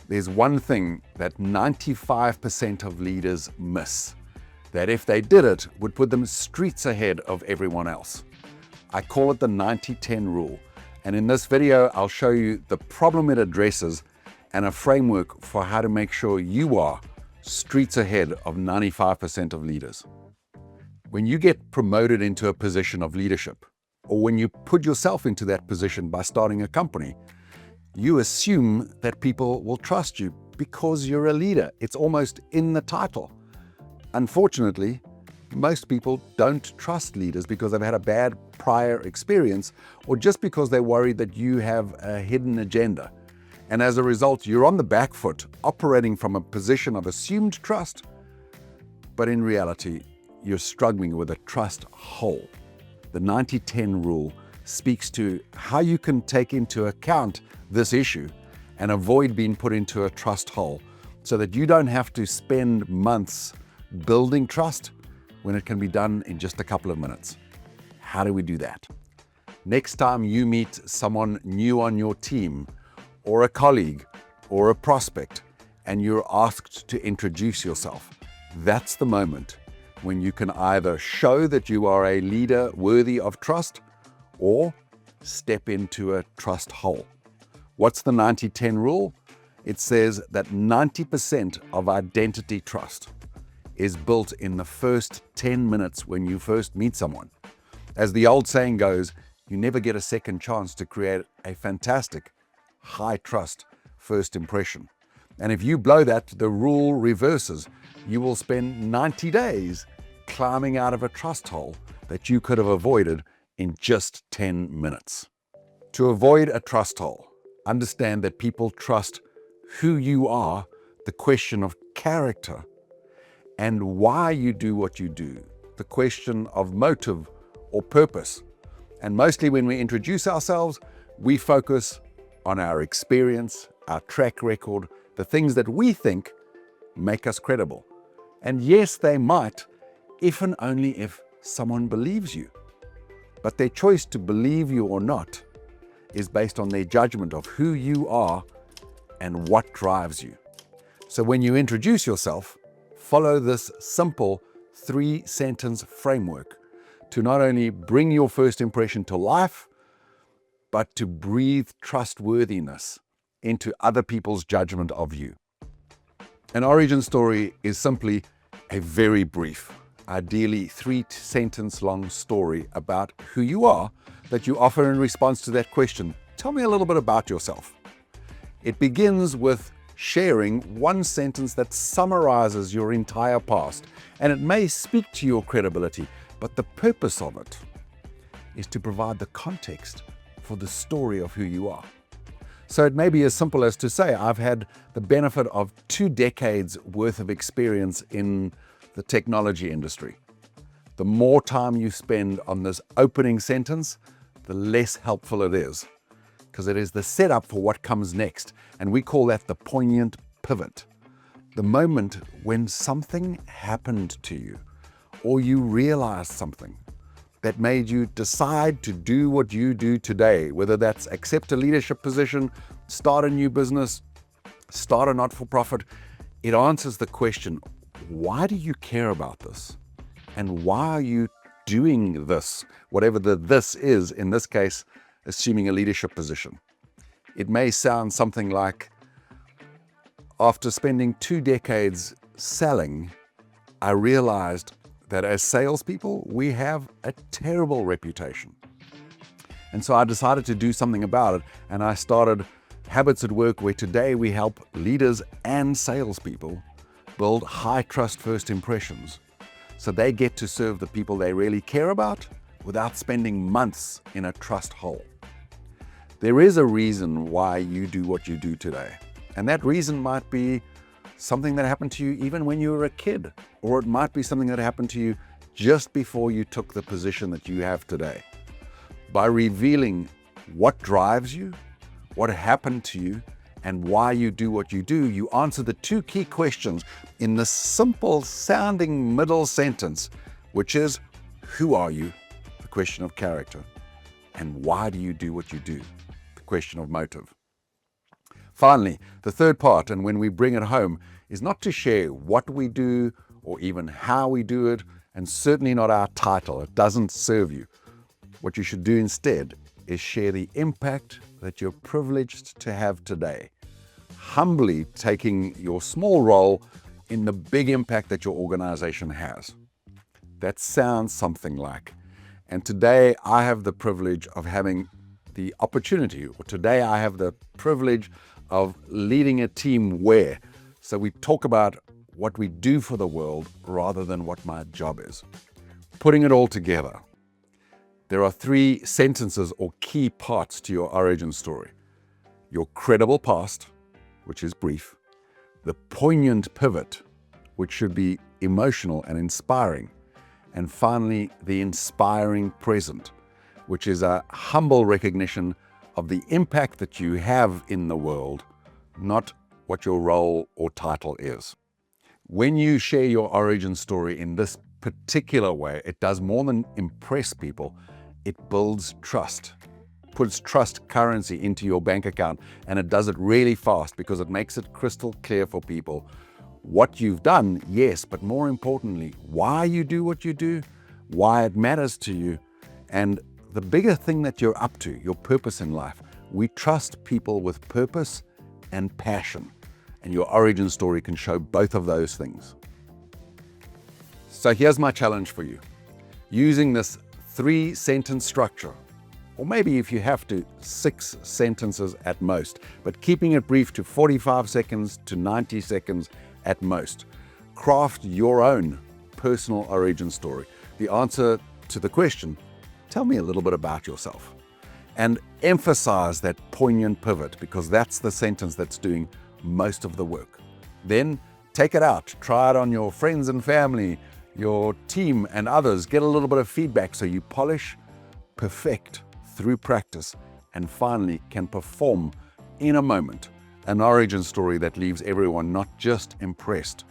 There's one thing that 95% of leaders miss, that if they did it, would put them streets ahead of everyone else. I call it the 90-10 rule. And in this video, I'll show you the problem it addresses and a framework for how to make sure you are streets ahead of 95% of leaders. When you get promoted into a position of leadership, or when you put yourself into that position by starting a company, you assume that people will trust you because you're a leader. It's almost in the title. Unfortunately, most people don't trust leaders because they've had a bad prior experience, or just because they're worried that you have a hidden agenda. And as a result, you're on the back foot, operating from a position of assumed trust, but in reality, you're struggling with a trust hole. The 90-10 rule speaks to how you can take into account this issue and avoid being put into a trust hole so that you don't have to spend months building trust when it can be done in just a couple of minutes. How do we do that? Next time you meet someone new on your team, or a colleague, or a prospect, and you're asked to introduce yourself, that's the moment when you can either show that you are a leader worthy of trust or step into a trust hole. What's the 90-10 rule? It says that 90% of identity trust is built in the first 10 minutes when you first meet someone. As the old saying goes, you never get a second chance to create a fantastic, high trust first impression. And if you blow that, the rule reverses. You will spend 90 days climbing out of a trust hole that you could have avoided in just 10 minutes. To avoid a trust hole, understand that people trust who you are, the question of character, and why you do what you do, the question of motive or purpose. And mostly when we introduce ourselves, we focus on our experience, our track record, the things that we think make us credible. And yes, they might, if and only if someone believes you. But their choice to believe you or not is based on their judgment of who you are and what drives you. So when you introduce yourself, follow this simple 3-sentence framework to not only bring your first impression to life, but to breathe trustworthiness into other people's judgment of you. An origin story is simply a very brief, ideally 3-sentence long story about who you are that you offer in response to that question. Tell me a little bit about yourself. It begins with sharing one sentence that summarizes your entire past, and it may speak to your credibility, but the purpose of it is to provide the context for the story of who you are. So it may be as simple as to say, I've had the benefit of 2 decades worth of experience in the technology industry. The more time you spend on this opening sentence, the less helpful it is, because it is the setup for what comes next. And we call that the poignant pivot. The moment when something happened to you, or you realized something that made you decide to do what you do today, whether that's accept a leadership position, start a new business, start a not-for-profit. It answers the question, why do you care about this? And why are you doing this? Whatever the this is, in this case, assuming a leadership position. It may sound something like, after spending 2 decades selling, I realized that as salespeople, we have a terrible reputation. And so I decided to do something about it, and I started Habits at Work, where today we help leaders and salespeople build high trust first impressions so they get to serve the people they really care about without spending months in a trust hole. There is a reason why you do what you do today, and that reason might be something that happened to you even when you were a kid, or it might be something that happened to you just before you took the position that you have today. By revealing what drives you, what happened to you, and why you do what you do, you answer the 2 key questions in the simple sounding middle sentence, which is, who are you? The question of character. And why do you do what you do? The question of motive. Finally, the third part, and when we bring it home, is not to share what we do or even how we do it, and certainly not our title. It doesn't serve you. What you should do instead is share the impact that you're privileged to have today, humbly taking your small role in the big impact that your organization has. That sounds something like, and today I have the privilege of having the opportunity, or today I have the privilege of leading a team where, so we talk about what we do for the world rather than what my job is. Putting it all together, there are 3 sentences or key parts to your origin story. Your credible past, which is brief, the poignant pivot, which should be emotional and inspiring, and finally, the inspiring present, which is a humble recognition of the impact that you have in the world, not what your role or title is. When you share your origin story in this particular way, it does more than impress people. It builds trust, puts trust currency into your bank account, and it does it really fast because it makes it crystal clear for people what you've done, yes, but more importantly, why you do what you do, why it matters to you, and the bigger thing that you're up to, your purpose in life. We trust people with purpose and passion, and your origin story can show both of those things. So here's my challenge for you. Using this 3-sentence structure, or maybe if you have to, 6 sentences at most, but keeping it brief to 45 seconds to 90 seconds at most. Craft your own personal origin story. The answer to the question, tell me a little bit about yourself. And emphasize that poignant pivot, because that's the sentence that's doing most of the work. Then take it out, try it on your friends and family, your team and others. Get a little bit of feedback so you polish, perfect through practice, and finally can perform in a moment an origin story that leaves everyone not just impressed,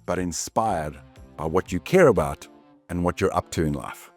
but inspired by what you care about and what you're up to in life.